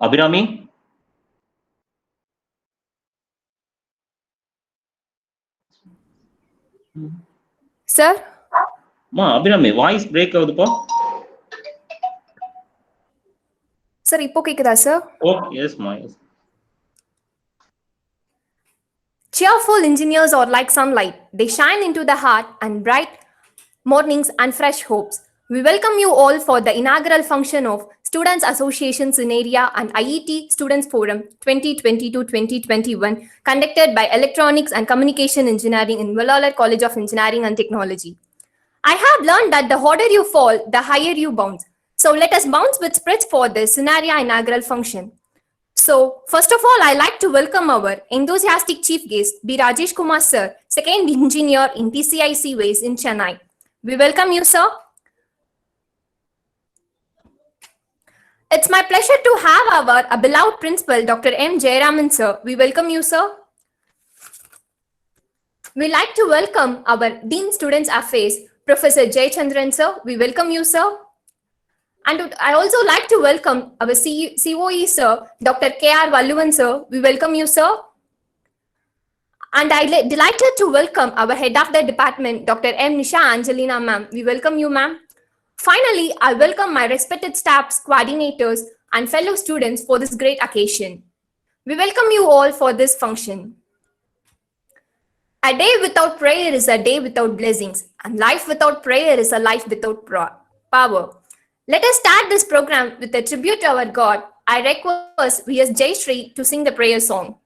Abhinami? Sir? Abhinami, voice break ஆகுதுப்பா. Sir, இப்போ கேக்குதா sir? Oh, yes, yes. Cheerful engineers are like sunlight. They shine into the heart and bright mornings and fresh hopes. We welcome you all for the inaugural function of Students Association Cenirea and IET Students Forum 2020-2021 conducted by Electronics and Communication Engineering in Vellore College of Engineering and Technology. I have learned that the harder you fall, the higher you bounce. So let us bounce with spirits for this Cenirea inaugural function. So, first of all, I'd like to welcome our enthusiastic chief guest, B. Rajesh Kumar sir, second engineer in TCIC Ways in Chennai. We welcome you, sir. It's my pleasure to have our beloved principal, Dr. M. Jayaraman sir. We welcome you, sir. We'd like to welcome our Dean Students Affairs, Professor Jayachandran sir. We welcome you, sir. And I also like to welcome our COE sir, Dr. K.R. Valluvan sir. We welcome you, sir. And I'm delighted to welcome our head of the department, Dr. M. Nisha Angelina ma'am. We welcome you, ma'am. Finally, I welcome my respected staffs, coordinators, and fellow students for this great occasion. We welcome you all for this function. A day without prayer is a day without blessings, and life without prayer is a life without power. Let us start this program with a tribute to our God. I request V.S. Jayashree to sing the prayer song.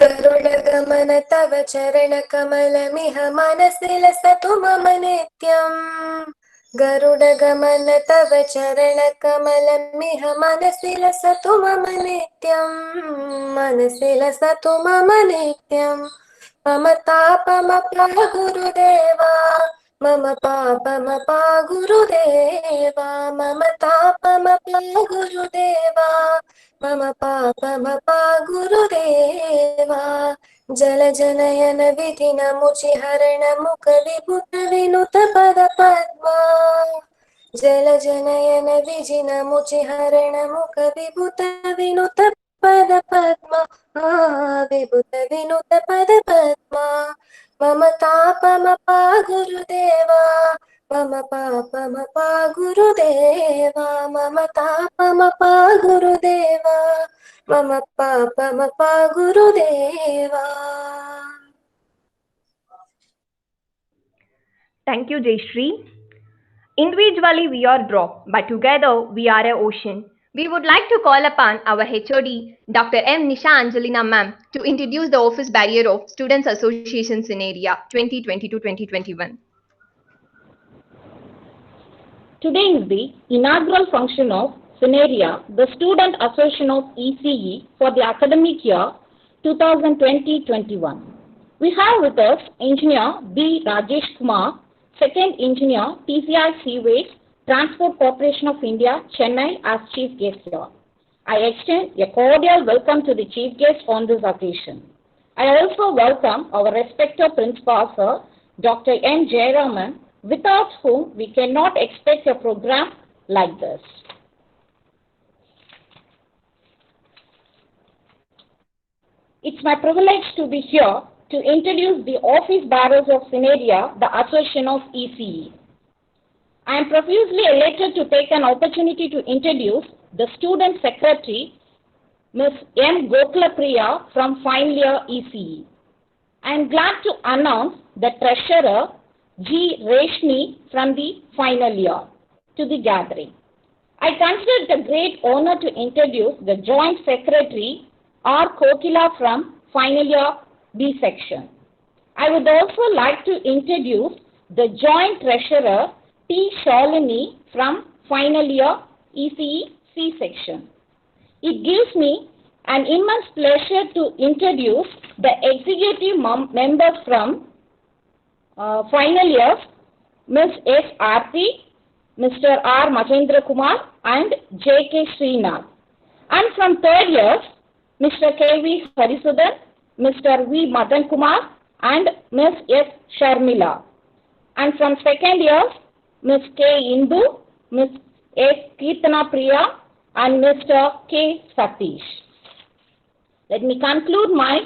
गरुडगमन तव चरणकमलमिह मनसि लसतु मम नित्यम् गरुडगमन तव चरणकमलमिह मनसि लसतु मम नित्यम् मनसि लसतु मम नित्यम् मम तापमपा गुरुदेवा मम पापमपा गुरुदेवा मम तापमपा गुरुदेवा मम पापमपा गुरुदेवा जलजनयन विधिनमुचिहरण मुख विभुत विनुत पद पद्मा जलजनयन विजिनमुचिहरण मुख विभुत विनुत पद पद्मा विभुत विनुत पद पद्मा मम तापमपा गुरुदेवा मम पापमपा गुरुदेवा मम तापमपा गुरुदेवा मम पापमपा गुरुदेवा. Thank you, Jayashree. Individually, we are drop, but together, we are an ocean. We would like to call upon our HOD, Dr. M. Nisha Angelina ma'am, to introduce the office barrier of Students Association Cenirea 2020-2021. Today is the inaugural function of Cenirea, the Student Association of ECE for the academic year 2020-21. We have with us Engineer B. Rajesh Kumar, Second Engineer TCI Seaways, Transport Corporation of India, Chennai as Chief Guest here. I extend a cordial welcome to the Chief Guest on this occasion. I also welcome our respected Principal Sir, Dr. M. Jayaraman, without whom we cannot expect a program like this. It's my privilege to be here to introduce the office bearers of Cenirea, the Association of ECE. I am profusely elated to take an opportunity to introduce the Student Secretary, Ms. M. Gokulapriya from final year ECE. I am glad to announce the Treasurer, G. Reshmi from the final year to the gathering. I consider it a great honor to introduce the Joint Secretary, R. Kokila from final year B section. I would also like to introduce the Joint Treasurer, T. Shalini from final year ECE C section. It gives me an immense pleasure to introduce the executive members from final years, Ms. S. Aarti, Mr. R. Majendra Kumar and J. K. Srinath. And from third years, Mr. K. V. Harisudan, Mr. V. Madan Kumar and Ms. S. Sharmila. And from second years, Ms. K. Indu, Ms. S. Kirtana Priya, and Mr. K. Satish. Let me conclude my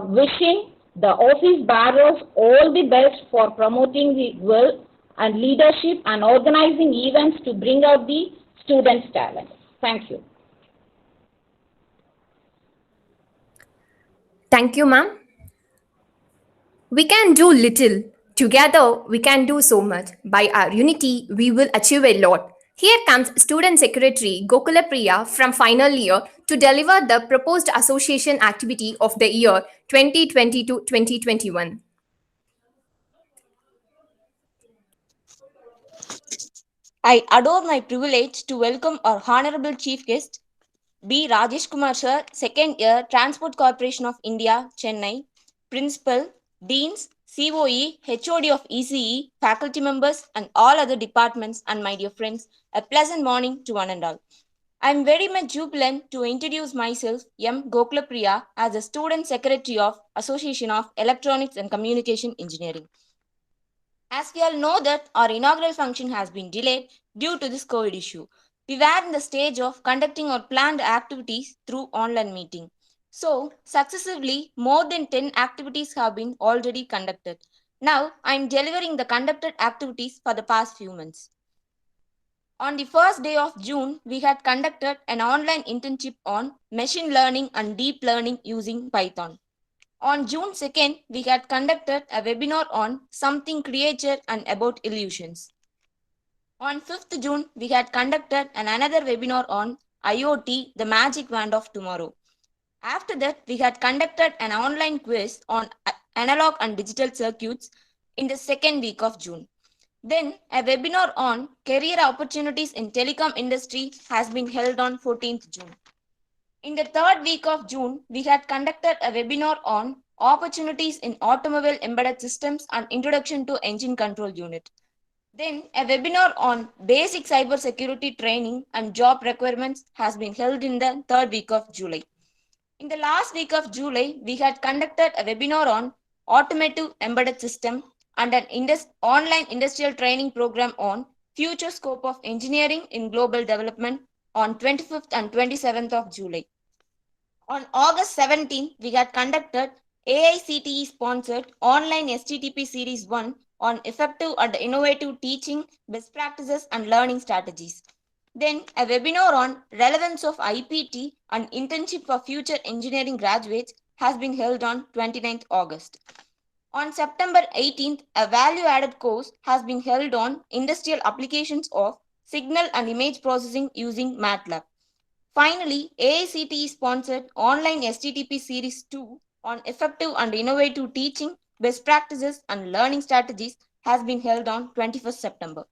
wishing the office bearers all the best for promoting the will and leadership and organizing events to bring out the students' talent. Thank you. Thank you, ma'am. We can do little. Together, we can do so much. By our unity, we will achieve a lot. Here comes Student Secretary Gokula Priya from final year to deliver the proposed association activity of the year 2020-2021. I adore my privilege to welcome our Honorable Chief Guest, B. Rajesh Kumar Sir, second year, Transport Corporation of India, Chennai, Principal, Deans, COE, HOD of ECE, faculty members, and all other departments, and my dear friends, a pleasant morning to one and all. I am very much jubilant to introduce myself, M. Gokula Priya, as the Student Secretary of Association of Electronics and Communication Engineering. As we all know that our inaugural function has been delayed due to this COVID issue. We were in the stage of conducting our planned activities through online meeting. So, successively, more than 10 activities have been already conducted. Now, I am delivering the conducted activities for the past few months. On the first day of June, we had conducted an online internship on machine learning and deep learning using Python. On June 2nd, we had conducted a webinar on something creature and about illusions. On 5th June, we had conducted another webinar on IoT, the magic wand of tomorrow. After that, we had conducted an online quiz on analog and digital circuits in the second week of June. Then, a webinar on career opportunities in telecom industry has been held on 14th June. In the third week of June, we had conducted a webinar on opportunities in automobile embedded systems and introduction to engine control unit. Then a webinar on basic cyber security training and job requirements has been held in the third week of July. In the last week of July, we had conducted a webinar on automotive embedded system and an online industrial training program on future scope of engineering in global development on 25th and 27th of July. On August 17th, we had conducted AICTE sponsored online STTP Series 1 on effective and innovative teaching, best practices and learning strategies. Then a webinar on relevance of IPT and internship for future engineering graduates has been held on 29th August. On September 18th, a value-added course has been held on industrial applications of signal and image processing using MATLAB. Finally, AICTE sponsored online STTP Series 2 on effective and innovative teaching, best practices and learning strategies has been held on 21st September.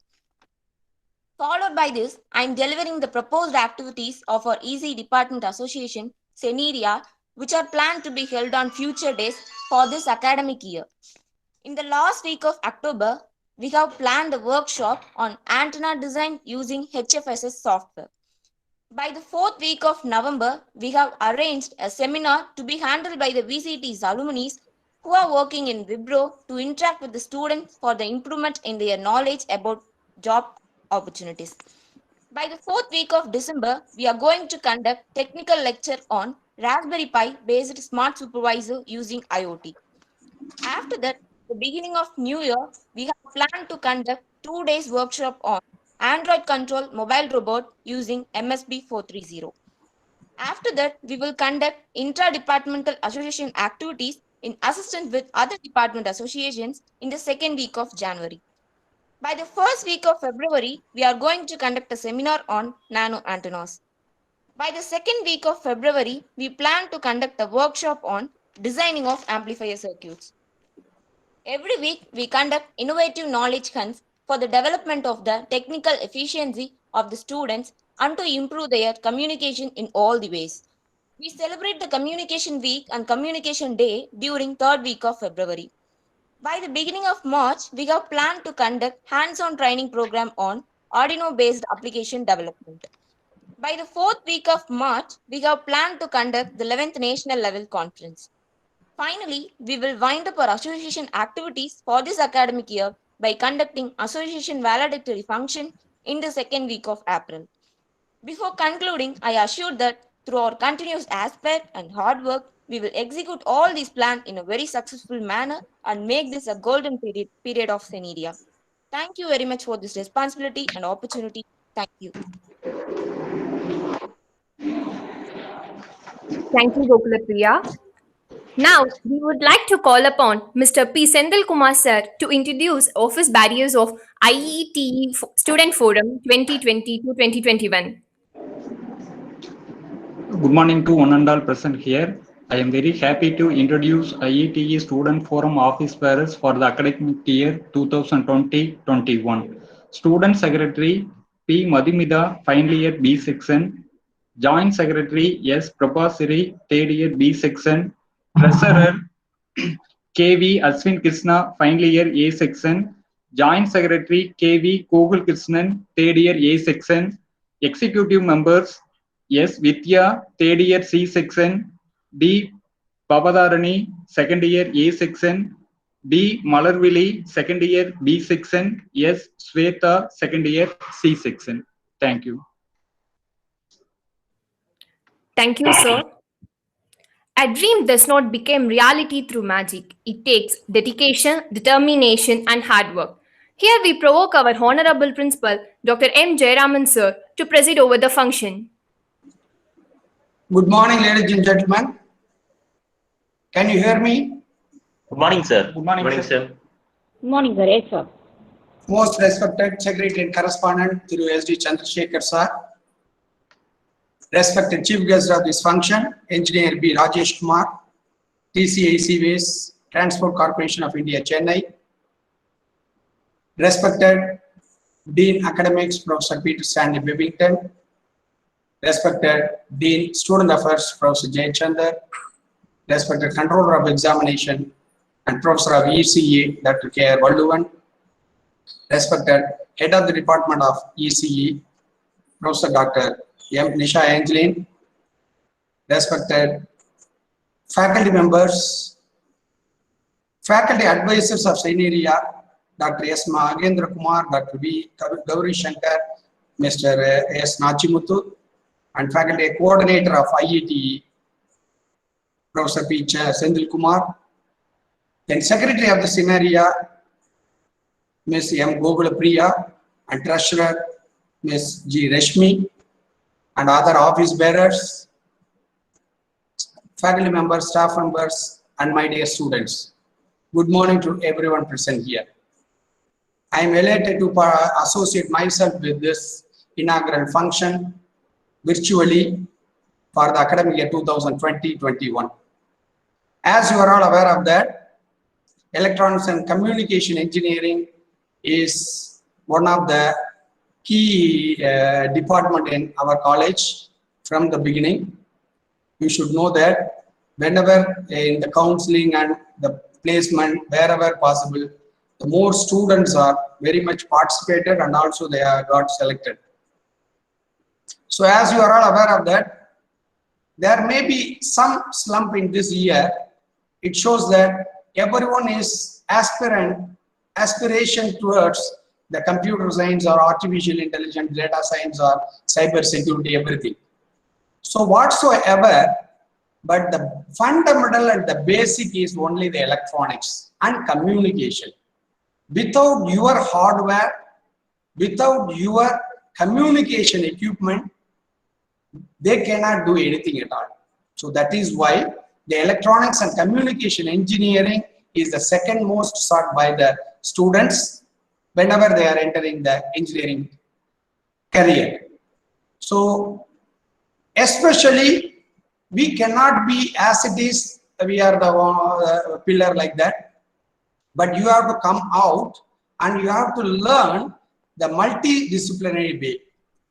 Followed by this, I am delivering the proposed activities of our EC Department Association, Cenirea, which are planned to be held on future days for this academic year. In the last week of October, we have planned a workshop on antenna design using HFSS software. By the fourth week of November, we have arranged a seminar to be handled by the VCT's alumni who are working in Wipro to interact with the students for the improvement in their knowledge about job opportunities. By the fourth week of December, we are going to conduct technical lecture on Raspberry Pi based smart supervisor using IoT. After that, the beginning of New Year, we have planned to conduct 2 days workshop on Android control mobile robot using MSB 430. After that, we will conduct intra-departmental association activities in assistance with other department associations in the second week of January. By the first week of February, we are going to conduct a seminar on nano antennas. By the second week of February, we plan to conduct a workshop on designing of amplifier circuits. Every week, we conduct innovative knowledge hunts for the development of the technical efficiency of the students and to improve their communication in all the ways. We celebrate the Communication Week and Communication Day during third week of February. By the beginning of March, we have planned to conduct hands-on training program on Arduino-based application development. By the fourth week of March, we have planned to conduct the 11th National Level Conference. Finally, we will wind up our association activities for this academic year by conducting association valedictory function in the second week of April. Before concluding, I assure that through our continuous aspect and hard work, we will execute all these plans in a very successful manner and make this a golden period of Cenirea. Thank you very much for this responsibility and opportunity. Thank you. Thank you, Gokulapriya. Now, we would like to call upon Mr. P. Sendil Kumar sir to introduce office barriers of IETE Student Forum 2020 to 2021. Good morning to one and all present here. I am very happy to introduce IETE Student Forum office bearers for the academic year 2020-21. Student Secretary P. Madhumita, final year B section. Joint Secretary S. Prabhasiri, third year B section. Treasurer K.V. Aswin Krishna, final year A section. Joint Secretary K.V. Kogul Krishnan, third year A section. Executive members S. Vidya, third year C section. D. Pavadarani, second year A section. D. Malarvili, second year B section. S. Sweta, second year C section. Thank you. Thank you, sir. A dream does not become reality through magic. It takes dedication, determination, and hard work. Here we provoke our Honorable Principal, Dr. M. Jayaraman, sir, to preside over the function. Good morning, ladies and gentlemen. Can you hear me? Good morning, sir. Good morning, sir. Good morning, sir. Yes, sir. Most respected Secretary and Correspondent Thiru S.D. Chandrasekhar sir. Respected Chief Guest of this function, Engineer B. Rajesh Kumar, TCAC Ways, Transport Corporation of India, Chennai. Respected Dean Academics, Professor Peter Stanley Bevington. Respected Dean Student Affairs, Professor Jay Chandar. Respected Controller of Examination and Professor of ECE, Dr. K.R. Valluvan. Respected Head of the Department of ECE, Professor Dr. M. Nisha Angeline. Respected faculty members, faculty advisors of Cenirea, Dr. S. Mahendra Kumar, Dr. V. Gauri Shankar, Mr. S. Nachimuthu, and faculty coordinator of IETE, Professor P. Sendil Kumar. Then Secretary of the Cenirea, Ms. M. Gokulapriya, and Treasurer, Ms. G. Rashmi, and other office bearers, faculty members, staff members, and my dear students. Good morning to everyone present here. I am elated to associate myself with this inaugural function virtually for the academic year 2020-21. As you are all aware of that, electronics and communication engineering is one of the key department in our college from the beginning. You should know that whenever in the counseling and the placement, wherever possible, the more students are very much participated and also they are got selected. So as you are all aware of that, there may be some slump in this year. It shows that everyone is aspiration towards the computer science or artificial intelligence, data science or cyber security, everything. So whatsoever, but the fundamental and the basic is only the electronics and communication. Without your hardware, without your communication equipment, they cannot do anything at all. So that is why the electronics and communication engineering is the second most sought by the students whenever they are entering the engineering career. So especially we cannot be as it is, we are the pillar like that, but you have to come out and you have to learn the multidisciplinary way,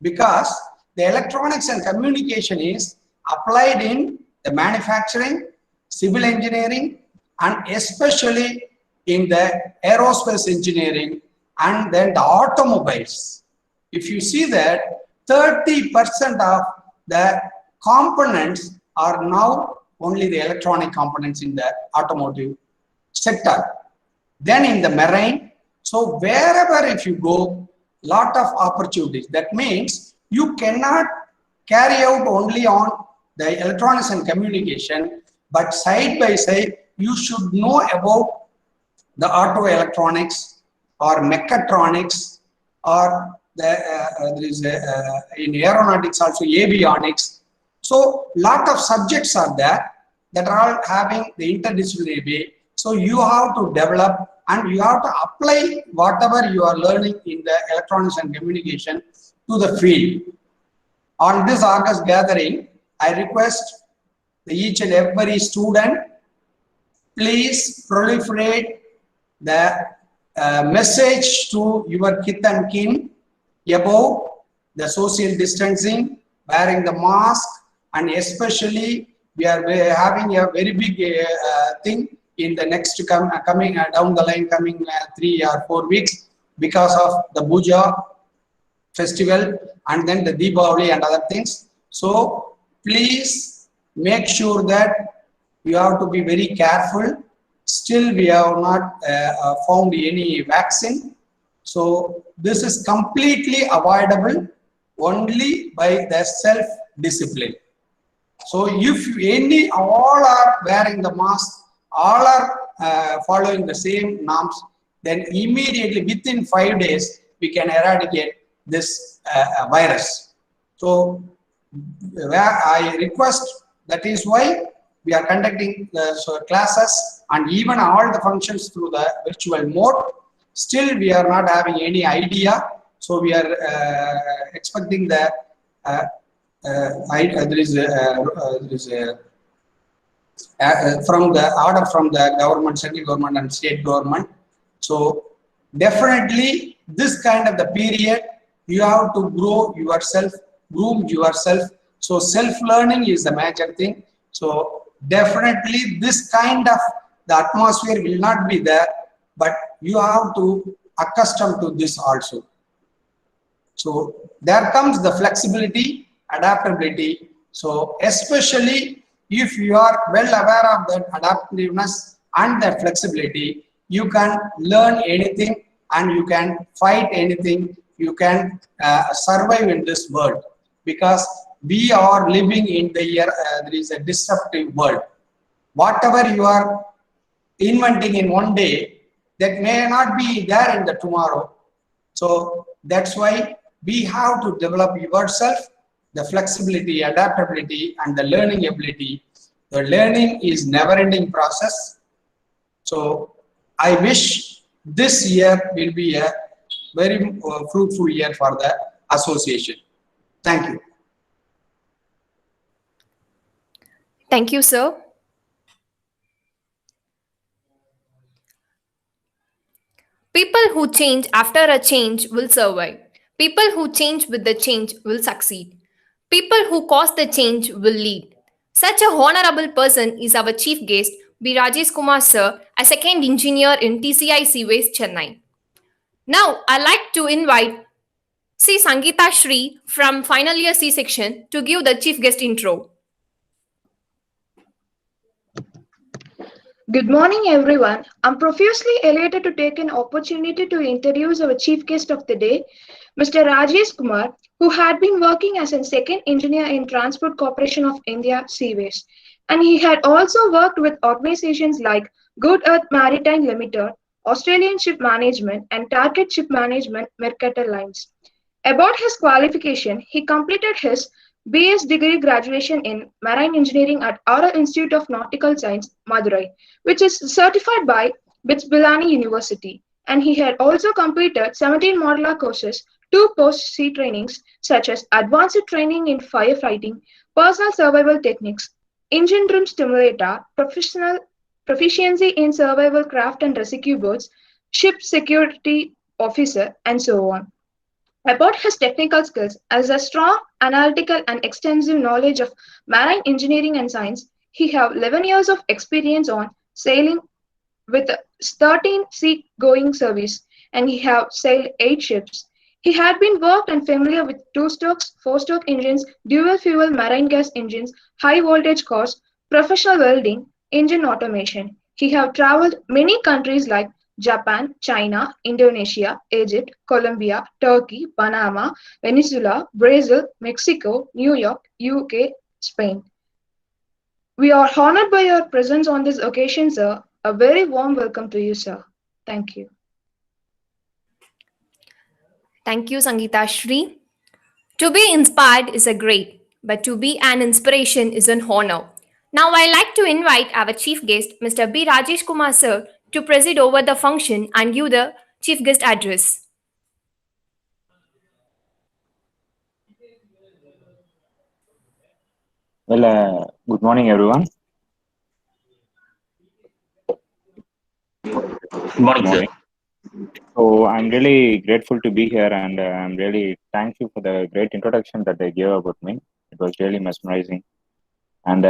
because the electronics and communication is applied in the manufacturing, civil engineering, and especially in the aerospace engineering and then the automobiles. If you see that 30% of the components are now only the electronic components in the automotive sector. Then in the marine, So wherever if you go, lot of opportunities. That means you cannot carry out only on the electronics and communication, but side by side, you should know about the auto electronics or mechatronics, or there is in aeronautics also avionics. So lot of subjects are there that are all having the interdisciplinary way. So you have to develop and you have to apply whatever you are learning in the electronics and communication to the field. On this August gathering, I request each and every student, please proliferate the message to your kith and kin about the social distancing, wearing the mask, and especially we are having a very big thing in the next coming down the line, coming 3 or 4 weeks, because of the Puja festival and then the Deepavali and other things. So please make sure that you have to be very careful. Still we have not found any vaccine. So this is completely avoidable only by the self-discipline. So if all are wearing the mask, all are following the same norms, then immediately within 5 days, we can eradicate this virus. So I request, that is why we are conducting the classes and even all the functions through the virtual mode. Still we are not having any idea. So we are expecting the there is from the order from the government, central government and state government. So definitely this kind of the period, you have to grow yourself, groom yourself. So self-learning is the major thing. So definitely this kind of the atmosphere will not be there, but you have to accustom to this also. So there comes the flexibility, adaptability. So especially if you are well aware of that adaptiveness and the flexibility, you can learn anything and you can fight anything. You can survive in this world, because we are living in the year, there is a disruptive world. Whatever you are inventing in one day, that may not be there in the tomorrow. So that's why we have to develop yourself, the flexibility, adaptability, and the learning ability. The learning is never-ending process. So I wish this year will be a very fruitful year for the association. Thank you. Thank you, sir. People who change after a change will survive. People who change with the change will succeed. People who cause the change will lead. Such a honorable person is our chief guest, B. Rajesh Kumar sir, a second engineer in TCI Seaways, Chennai. Now, I'd like to invite C. Sangeeta Shri from final year C section to give the chief guest intro. Good morning, everyone. I'm profusely elated to take an opportunity to introduce our chief guest of the day, Mr. Rajesh Kumar, who had been working as a second engineer in Transport Corporation of India, Seaways. And he had also worked with organizations like Good Earth Maritime Limited, Australian Ship Management, and Target Ship Management, Mercator Lines. About his qualification, he completed his BS degree graduation in Marine Engineering at Aura Institute of Nautical Science, Madurai, which is certified by BITS Bilani University. And he had also completed 17 modular courses, 2 post-sea trainings, such as advanced training in firefighting, personal survival techniques, engine room stimulator, professional proficiency in survival craft and rescue boats, ship security officer, and so on. About his technical skills, as a strong analytical and extensive knowledge of marine engineering and science, he has 11 years of experience on sailing with 13 sea-going service, and he has sailed 8 ships. He had been worked and familiar with 2-stroke, 4-stroke engines, dual-fuel marine gas engines, high-voltage cores, professional welding, engine automation. He has traveled many countries like Japan, China, Indonesia, Egypt, Colombia, Turkey, Panama, Venezuela, Brazil, Mexico, New York, UK, Spain. We are honored by your presence on this occasion, sir. A very warm welcome to you, sir. Thank you. Thank you, Sangeeta Shri. To be inspired is a great, but to be an inspiration is an honor. Now, I'd like to invite our chief guest, Mr. B. Rajesh Kumar, sir, to preside over the function and give the chief guest address. Well, good morning, everyone. Good morning, Good sir. morning. So I'm really grateful to be here, and I'm really thankful for the great introduction that they gave about me. It was really mesmerizing, and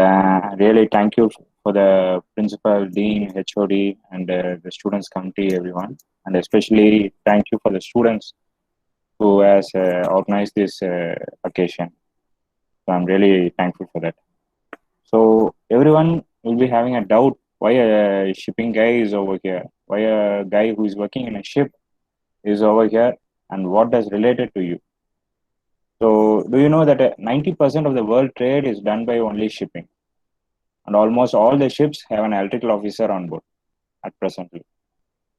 really thank you for the principal, dean, HOD, and the students committee, everyone, and especially thank you for the students who has organized this occasion. So I'm really thankful for that. So everyone will be having a doubt why a shipping guy is over here, why a guy who is working in a ship is over here, and what does related to you. So do you know that 90% of the world trade is done by only shipping, and almost all the ships have an electrical officer on board at presently.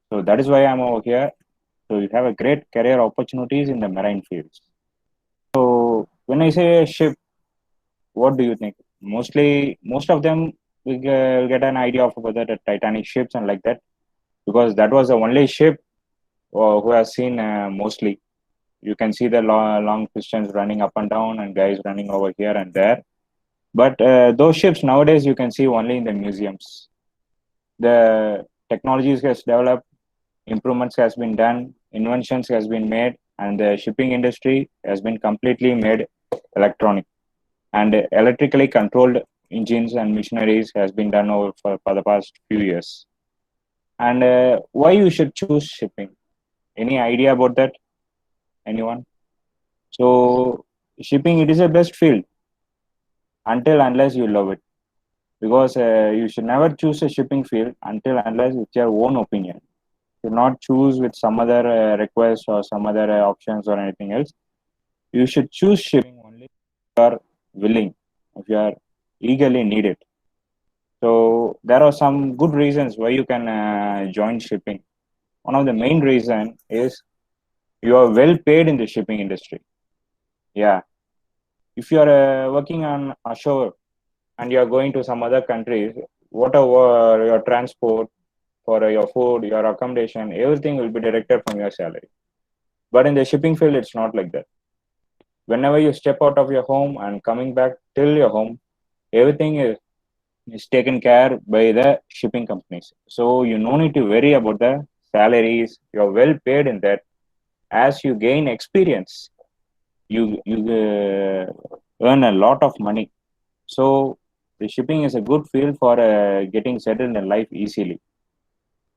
So that is why I'm over here. So you have a great career opportunities in the marine fields. So when I say ship, what do you think? Most of them will get an idea of whether the Titanic ships and like that, because that was the only ship who has seen mostly. You can see the long pistons running up and down and guys running over here and there. But those ships nowadays you can see only in the museums. The technologies has developed, improvements has been done, inventions has been made, and the shipping industry has been completely made electronic, and electrically controlled engines and machineries has been done over for the past few years. And why you should choose shipping? Any idea about that? Anyone? So shipping, it is a best field until unless you love it, because you should never choose a shipping field until unless it's your own opinion. You should not choose with some other request or some other options or anything else. You should choose shipping only if you are willing, if you are eagerly needed. So there are some good reasons why you can join shipping. One of the main reason is you are well paid in the shipping industry. Yeah, if you are working on ashore and you are going to some other countries, whatever your transport, for your food, your accommodation, everything will be directed from your salary. But in the shipping field, it's not like that. Whenever you step out of your home and coming back till your home, everything is taken care by the shipping companies. So you no need to worry about the salaries. You're well paid in that. As you gain experience, you earn a lot of money. So the shipping is a good field for getting settled in life easily.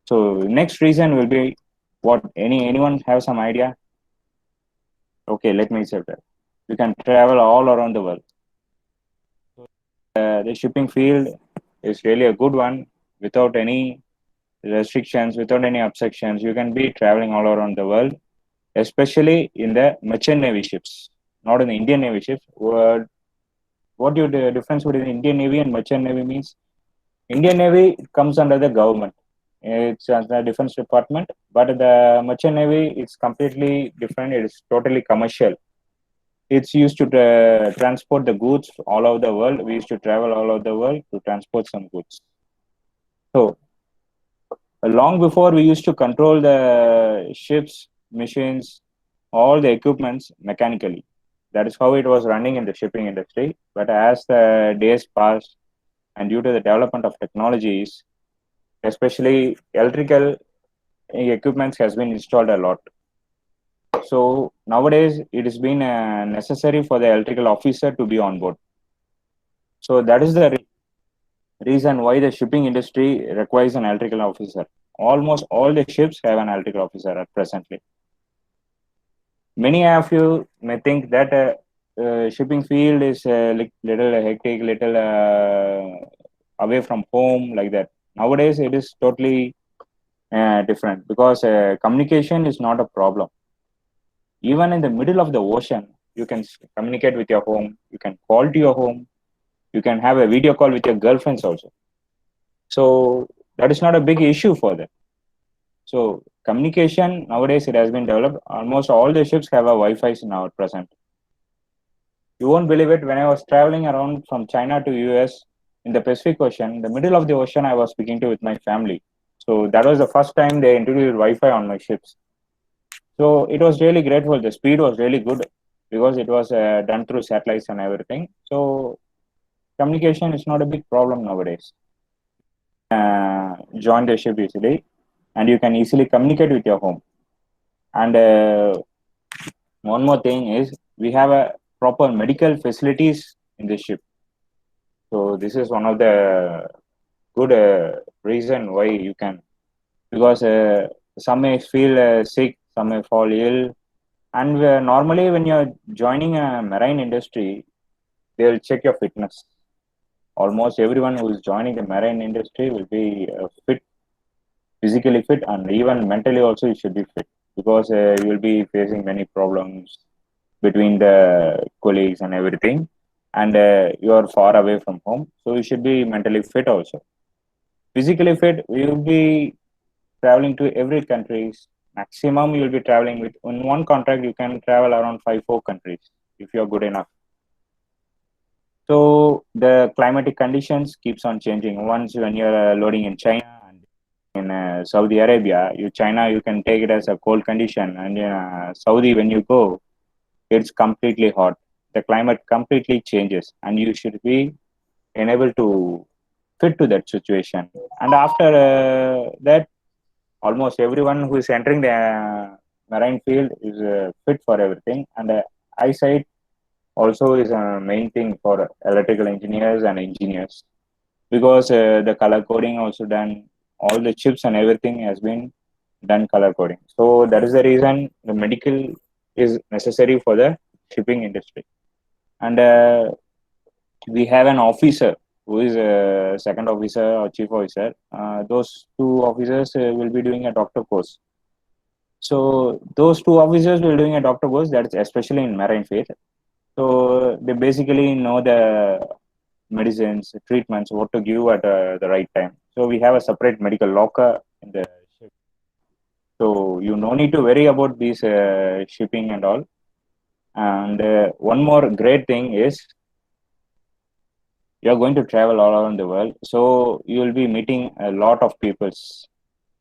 So next reason will be what? Anyone have some idea? Okay, let me say that you can travel all around the world. The shipping field is really a good one without any restrictions, without any obstructions. You can be traveling all around the world, especially in the merchant navy ships, not in the Indian navy ships. What do the difference between Indian navy and merchant navy means? Indian navy comes under the government. It's the defense department, but the merchant navy is completely different. It is totally commercial. It's used to transport the goods all over the world. We used to travel all over the world to transport some goods. So long before we used to control the ships, machines, all the equipments mechanically. That is how it was running in the shipping industry. But as the days passed, and due to the development of technologies, especially electrical equipments has been installed a lot. So nowadays it has been necessary for the electrical officer to be on board. So that is the reason why the shipping industry requires an electrical officer. Almost all the ships have an electrical officer at presently. Many of you may think that shipping field is little hectic, little away from home, like that. Nowadays, it is totally different because communication is not a problem. Even in the middle of the ocean, you can communicate with your home. You can call to your home. You can have a video call with your girlfriends also. So that is not a big issue for them. So communication nowadays it has been developed. Almost all the ships have a Wi-Fi now at present. You won't believe it. When I was traveling around from China to US in the Pacific Ocean, the middle of the ocean, I was speaking to with my family. So that was the first time they introduced Wi-Fi on my ships. So it was really grateful. The speed was really good because it was done through satellites and everything. So communication is not a big problem nowadays. Join the ship easily, and you can easily communicate with your home. And one more thing is we have a proper medical facilities in the ship. So this is one of the good reason why you can, because some may feel sick, some may fall ill, and normally when you're joining a marine industry, they'll check your fitness. Almost everyone who is joining the marine industry will be fit, physically fit, and even mentally also you should be fit because you will be facing many problems between the colleagues and everything, and you are far away from home, so you should be mentally fit also. Physically fit, you will be traveling to every countries. Maximum you will be traveling with in one contract. You can travel around 5 4 countries if you are good enough. So the climatic conditions keeps on changing. Once when you're loading in China and in Saudi Arabia, you China you can take it as a cold condition, and in Saudi when you go, it's completely hot. The climate completely changes, and you should be enabled to fit to that situation. And after that, almost everyone who is entering the marine field is fit for everything. And eyesight also is a main thing for electrical engineers and engineers because the color coding also done. All the chips and everything has been done color coding. So that is the reason the medical is necessary for the shipping industry. And we have an officer who is a second officer or chief officer. Those two officers will be doing a doctor course. So those two officers will doing a doctor course, that's especially in marine field. So they basically know the medicines, treatments, what to give at the right time. So we have a separate medical locker in the ship. So you no need to worry about these shipping and all. And one more great thing is you're going to travel all around the world. So you will be meeting a lot of peoples.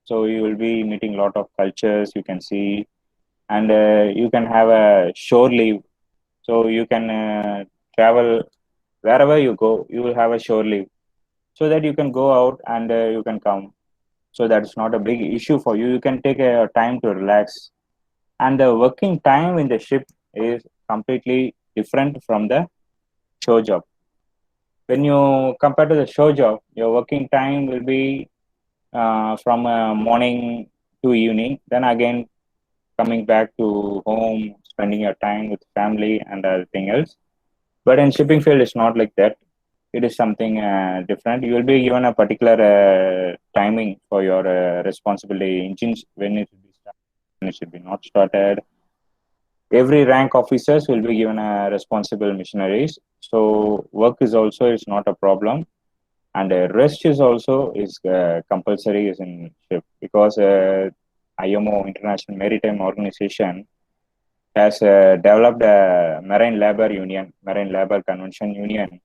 So you will be meeting a lot of cultures you can see, and you can have a shore leave. So you can travel wherever you go, you will have a shore leave so that you can go out and you can come. So that's not a big issue for you. You can take a time to relax. And the working time in the ship is completely different from the show job. When you compare to the show job, your working time will be from morning to evening, then again coming back to home, spending your time with family and everything else. But in shipping field, it's not like that. It is something different. You will be given a particular timing for your responsibility, engines, when it should be started, when it should be not started. Every rank officers will be given a responsible missionaries. So work is also is not a problem, and rest is also is compulsory is in ship because IMO International Maritime Organization has developed a marine labor convention union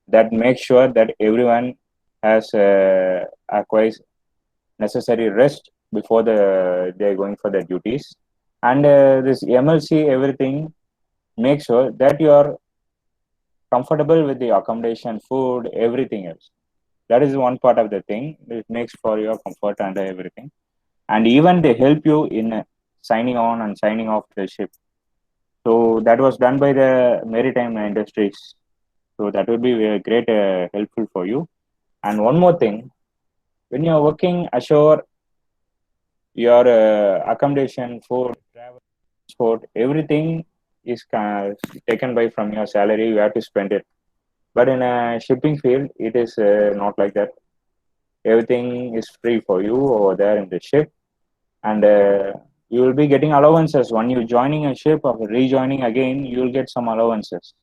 that makes sure that everyone has acquires necessary rest before they're going for their duties. And this MLC everything makes sure that you are comfortable with the accommodation, food, everything else. That is one part of the thing. It makes for your comfort and everything. And even they help you in signing on and signing off the ship. So that was done by the maritime industries. So that will be great helpful for you. And one more thing, when you are working ashore, your accommodation, food, travel, transport, everything is taken by from your salary. You have to spend it. But in a shipping field, it is not like that. everything is free for you over there in the ship, and you will be getting allowances when you joining a ship or rejoining again. You will get some allowances.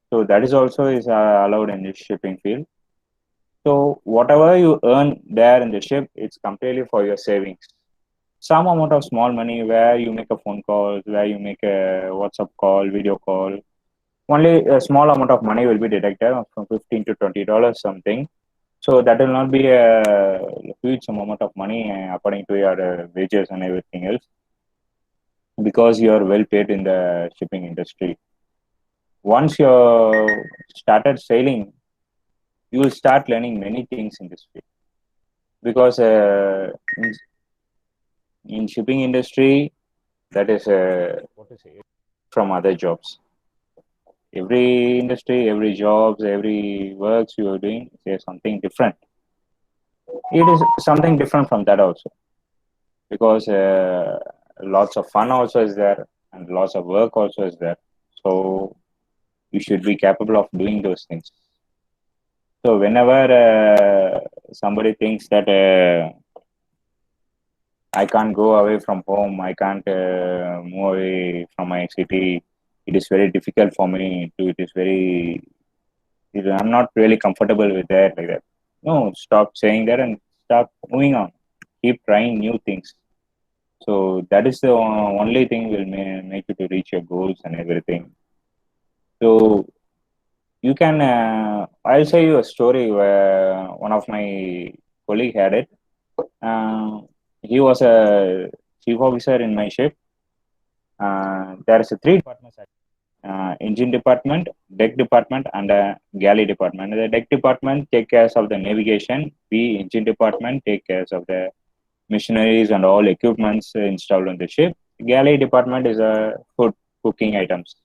So that is also is allowed in the shipping field. So whatever you earn there in the ship, it's completely for your savings. Some amount of small money where you make a phone call, where you make a WhatsApp call, video call. Only a small amount of money will be deducted from $15 to $20 something. So that will not be a huge amount of money according to your wages and everything else, because you are well paid in the shipping industry. Once you started sailing, you will start learning many things in this field, because in shipping industry, that is what to say, from other jobs. Every industry, every jobs, every works you are doing is something different. It is something different from that also, because lots of fun also is there and lots of work also is there. So you should be capable of doing those things. So whenever somebody thinks that I can't go away from home, I can't move away from my city, it is very difficult for me to, I'm not really comfortable with that, like that. No, stop saying that and start moving on. Keep trying new things. So that is the only thing will make you to reach your goals and everything. So you can, I'll say you a story where one of my colleague had it. He was a chief officer in my ship. There is a three departments: engine department, deck department, and a galley department. The deck department take care of the navigation. The engine department take care of the machineries and all equipments installed on the ship. Galley department is food cooking items.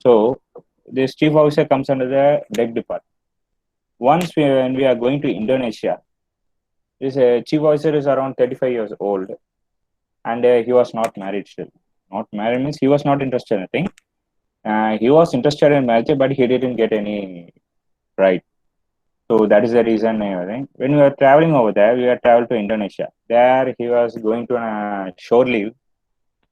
So this chief officer comes under the deck department. Once when we are going to Indonesia, this chief officer is around 35 years old, and he was not married still. Not married means he was not interested in anything. He was interested in marriage, but he didn't get any right. So that is the reason. I think when we were traveling over there, we were traveled to Indonesia. There he was going to a shore leave.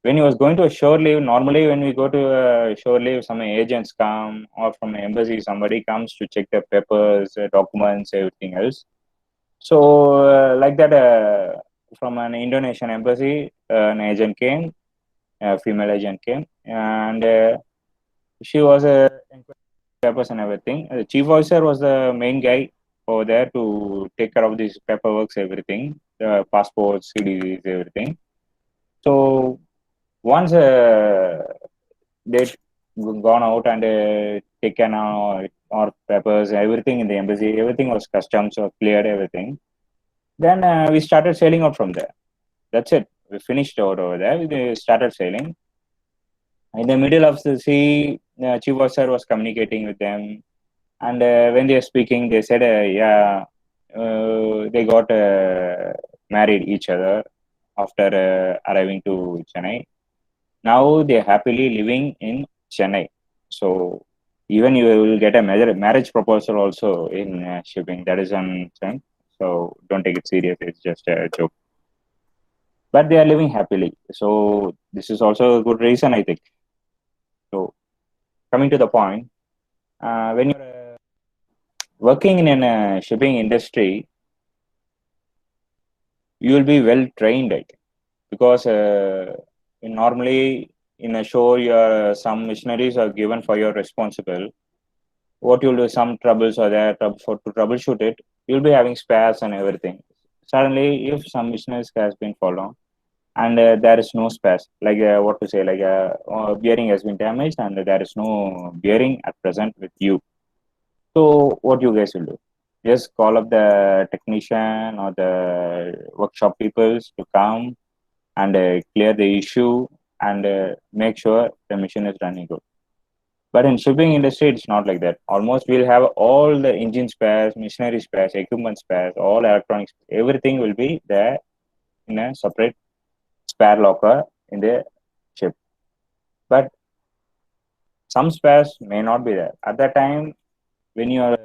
When he was going to a shore leave, normally when we go to a shore leave, some agents come, or from an embassy somebody comes to check the papers, documents, everything else. So like that, from an Indonesian embassy, an agent came, a female agent came, and she was a papers and everything. The chief officer was the main guy over there to take care of these paperwork, everything, the passports, CDs, everything. So once they gone out and taken our papers, everything in the embassy, everything was customs or cleared, everything. Then we started sailing out from there. That's it. We finished out over there. We started sailing. In the middle of the sea, chief officer was communicating with them, and when they are speaking, they said, "Yeah, they got married each other after arriving to Chennai. Now they are happily living in Chennai. So even you will get a marriage proposal also in shipping. That is one thing. So don't take it serious. It's just a joke. But they are living happily. So this is also a good reason, I think. So coming to the point, when you're working in a shipping industry, you will be well trained, I think, because normally in a show, your some missionaries are given for your responsible. What you'll do, some troubles are there to troubleshoot it. You'll be having spares and everything. Suddenly, if some missionaries has been followed and there is no spares, like what to say, like bearing has been damaged and there is no bearing at present with you. So what you guys will do? Just call up the technician or the workshop peoples to come and clear the issue and make sure the machine is running good. But in shipping industry, it's not like that. Almost we'll have all the engine spares, machinery spares, equipment spares, all electronics, everything will be there in a separate spare locker in the ship. But some spares may not be there. At that time, when your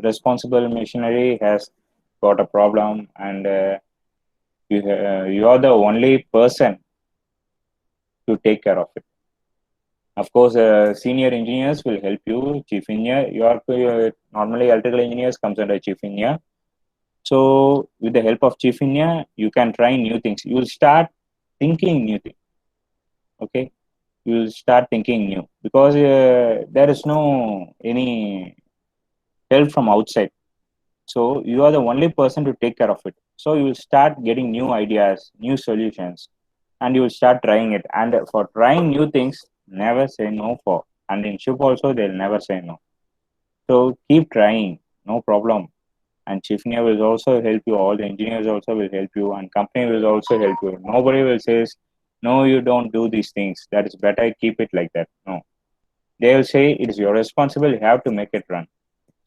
responsible machinery has got a problem, and you are the only person to take care of it. Of course, senior engineers will help you. Chief engineer, normally electrical engineers comes under chief engineer. So with the help of chief engineer, you can try new things. You will start thinking new things. Okay, you will start thinking new because there is no any help from outside. So you are the only person to take care of it. So you will start getting new ideas, new solutions, and you will start trying it. And for trying new things, never say no for. And in ship also, they'll never say no. So keep trying, no problem. And chief engineer will also help you. All the engineers also will help you, and company will also help you. Nobody will say, no, you don't do these things. That is better. Keep it like that. No, they will say it is your responsibility. You have to make it run.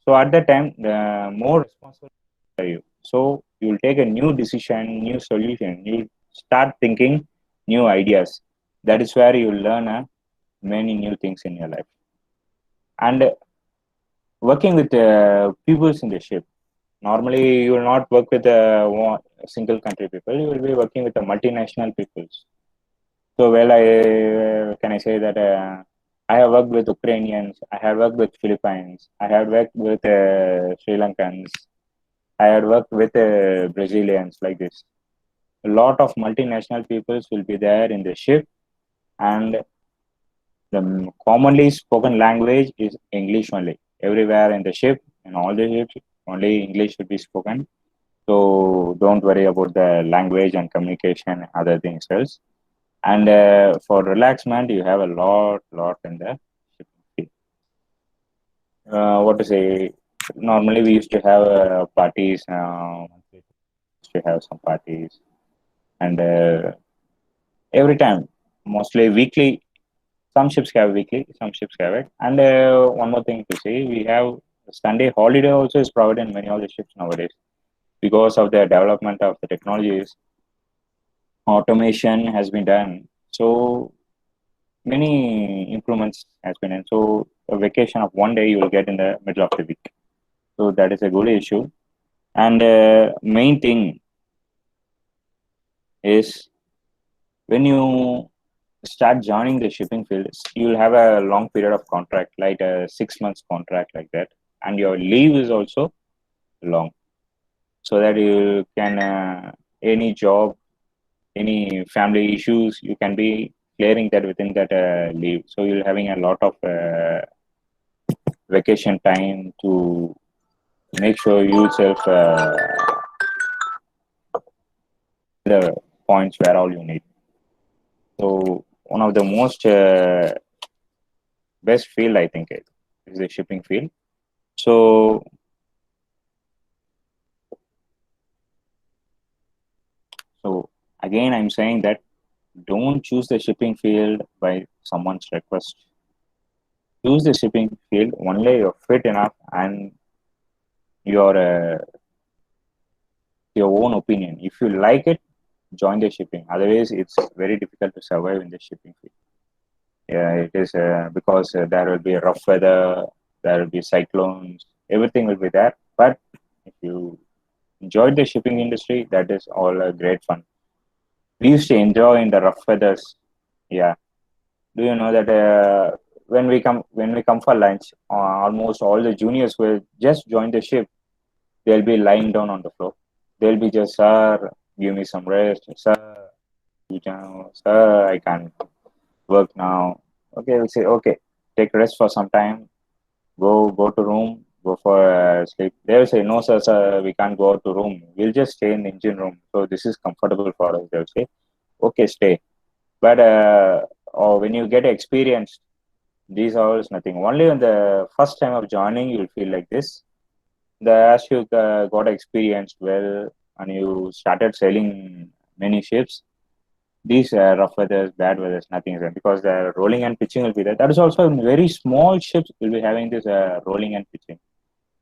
So at that time, the more responsible are you. So you will take a new decision, new solution. You start thinking new ideas. That is where you learn many new things in your life. And working with peoples in the ship. Normally, you will not work with single country people. You will be working with the multinational peoples. So, well, I can I say that I have worked with Ukrainians. I have worked with Philippines. I have worked with Sri Lankans. I had worked with Brazilians like this. A lot of multinational peoples will be there in the ship, and the commonly spoken language is English only. Everywhere in the ship, in all the ships, only English should be spoken. So don't worry about the language and communication, other things else. And for relaxment, you have a lot in the shipping. What to say? Normally, we used to have parties. Used to have some parties, and every time, mostly weekly. Some ships have weekly, some ships have it. And one more thing to say, we have Sunday holiday also is provided in many of the ships nowadays because of the development of the technologies. Automation has been done, so many improvements has been done. So a vacation of one day you will get in the middle of the week. So that is a good issue. And main thing is when you start joining the shipping field, you will have a long period of contract, like a 6 months contract like that, and your leave is also long, so that you can any job, any family issues, you can be clearing that within that leave. So you're having a lot of vacation time to make sure you yourself the points where all you need. So one of the most best field I think is the shipping field. So again, I'm saying that don't choose the shipping field by someone's request. Choose the shipping field only you're fit enough and your own opinion. If you like it, join the shipping. Otherwise, it's very difficult to survive in the shipping field. Yeah, it is because there will be rough weather, there will be cyclones, everything will be there. But if you enjoy the shipping industry, that is all great fun. We used to enjoy in the rough weathers. Yeah. Do you know that when we come for lunch, almost all the juniors will just join the ship. They'll be lying down on the floor. They'll be just, sir, give me some rest, sir. Sir, I can't work now. Okay, we'll say, okay, take rest for some time. Go to room. Go for sleep. They will say, no, sir, we can't go out to room. We'll just stay in the engine room. So this is comfortable for us. They'll say, okay, stay. But or when you get experienced, these hours nothing. Only on the first time of joining, you'll feel like this. As you got experienced well and you started sailing many ships, these rough weathers, bad weathers, nothing is there because the rolling and pitching will be there. That is also in very small ships will be having this rolling and pitching.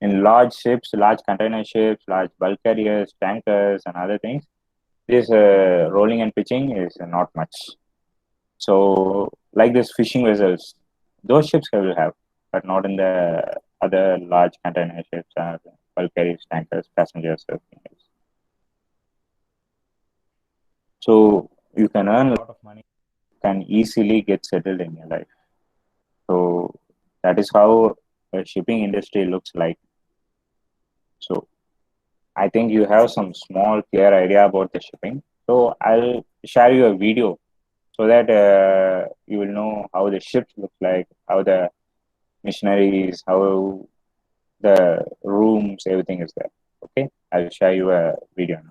In large ships, large container ships, large bulk carriers, tankers, and other things, this rolling and pitching is not much. So, like this fishing vessels, those ships will have, but not in the other large container ships. bulk carriers, tankers, passengers, everything else. So you can earn a lot of money, can easily get settled in your life. So that is how a shipping industry looks like. So I think you have some small clear idea about the shipping. So I'll share you a video so that you will know how the ships look like, how the missionaries, how the rooms, everything is there. Okay, I'll share you a video now.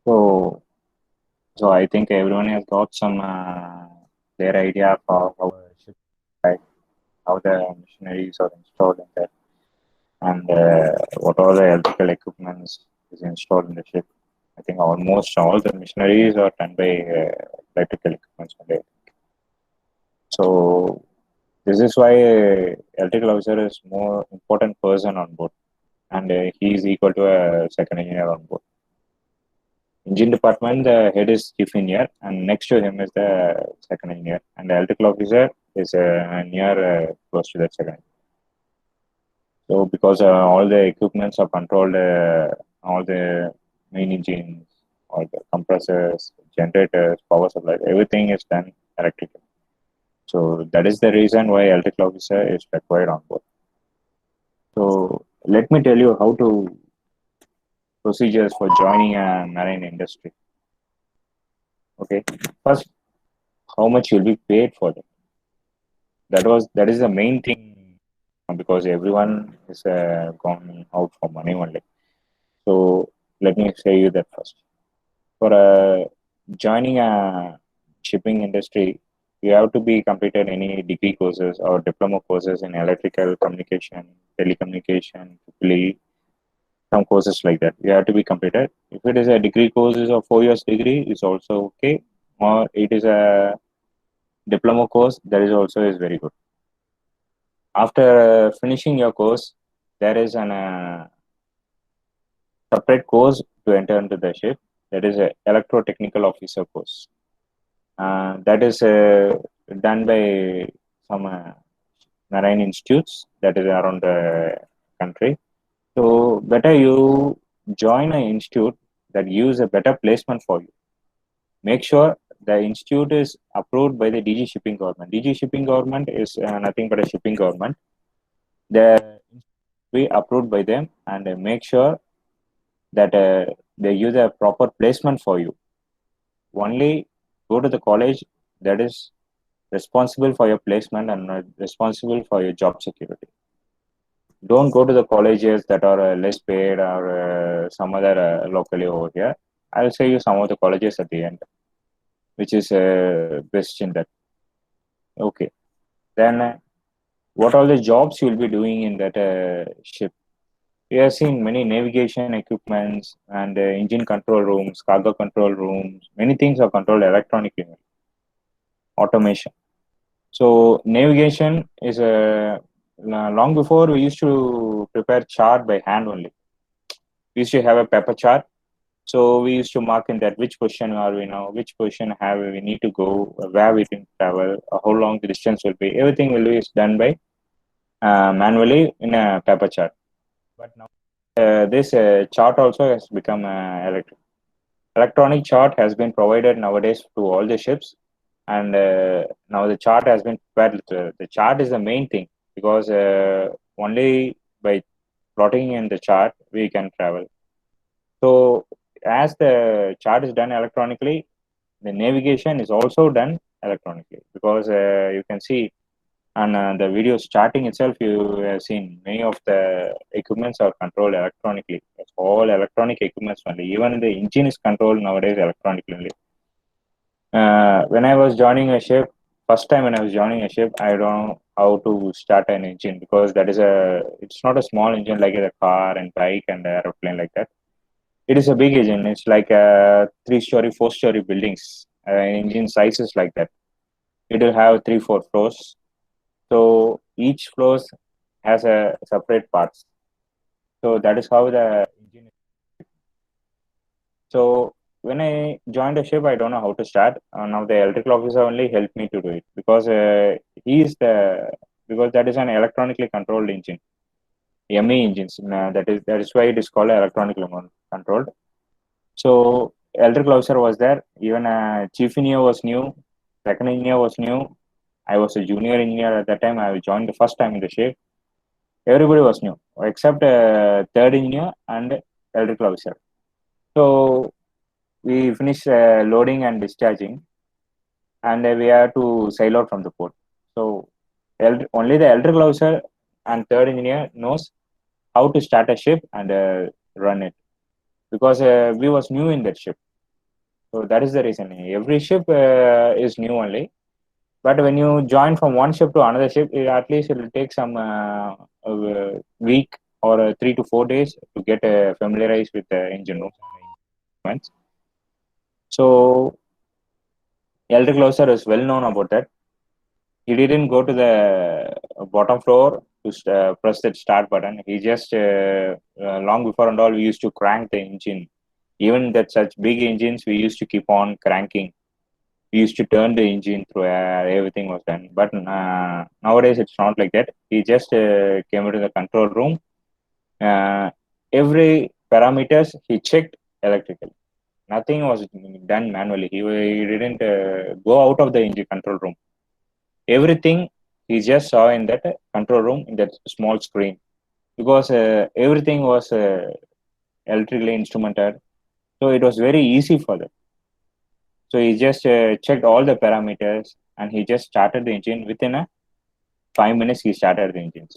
So, so I think everyone has got some their idea of how a ship, like how the machineries are installed in there, and what all the electrical equipments is installed in the ship. I think almost all the machineries are done by electrical equipments only. So this is why electrical officer is more important person on board, and he is equal to a second engineer on board. Engine department, the head is chief engineer, and next to him is the second engineer, and the electrical officer is near close to the second. So because all the equipments are controlled, all the main engines, all the compressors, generators, power supply, everything is done electrically. So that is the reason why electrical officer is required on board. So let me tell you how to procedures for joining a marine industry. Okay, first, how much you'll be paid for that? That is the main thing because everyone is gone out for money only. So let me say you that first. For joining a shipping industry, you have to be completed any degree courses or diploma courses in electrical communication, telecommunication, triple some courses like that. You have to be completed. If it is a degree courses of 4 years degree, it's also okay. Or it is a diploma course, that is also is very good. After finishing your course, there is an separate course to enter into the ship. That is a electrotechnical officer course. That is done by some marine institutes that is around the country. So better you join an institute that gives a better placement for you. Make sure the institute is approved by the DG Shipping Government. DG Shipping Government is nothing but a shipping government. The be approved by them and make sure that they use a proper placement for you. Only go to the college that is responsible for your placement and responsible for your job security. Don't go to the colleges that are less paid or some other locally over here. I'll say you some of the colleges at the end, which is best in that. Okay. Then what are the jobs you will be doing in that ship? We have seen many navigation equipments and engine control rooms, cargo control rooms. Many things are controlled electronically. Automation. So navigation is a long before we used to prepare chart by hand only. We used to have a paper chart. So we used to mark in that which position are we now, which position have we need to go, where we can travel, how long the distance will be. Everything will be done by manually in a paper chart. But now this chart also has become electronic chart has been provided nowadays to all the ships, and now the chart has been prepared. The chart is the main thing because only by plotting in the chart we can travel. So as the chart is done electronically, the navigation is also done electronically because you can see And the video starting itself, you have seen many of the equipments are controlled electronically. It's all electronic equipments only. Even the engine is controlled nowadays electronically only. When I was joining a ship, first time when I was joining a ship, I don't know how to start an engine, because it's not a small engine like a car and bike and aeroplane like that. It is a big engine. It's like a 3-story, 4-story buildings. Engine sizes like that. It will have 3, 4 floors. So each floor has a separate parts. So that is how the engine is. So when I joined the ship, I don't know how to start. Now the electrical officer only helped me to do it, because he is the because that is an electronically controlled engine, ME engines. That is why it is called electronically controlled. So electrical officer was there. Even chief engineer was new. Second engineer was new. I was a junior engineer at that time. I joined the first time in the ship. Everybody was new except third engineer and electrical officer. So we finished loading and discharging, and we have to sail out from the port. So only the electrical officer and third engineer knows how to start a ship and run it, because we was new in that ship. So that is the reason. Every ship is new only. But when you join from one ship to another ship, at least it will take some a week or 3 to 4 days to get familiarized with the engine room. So electrical officer is well known about that. He didn't go to the bottom floor to press that start button. He just long before and all, we used to crank the engine. Even that such big engines, we used to keep on cranking. We used to turn the engine through, everything was done. But nowadays it's not like that. He just came into the control room. Every parameters he checked electrically. Nothing was done manually. He didn't go out of the engine control room. Everything he just saw in that control room in that small screen, because everything was electrically instrumented. So it was very easy for them. So he just checked all the parameters and he just started the engine. Within 5 minutes, he started the engines.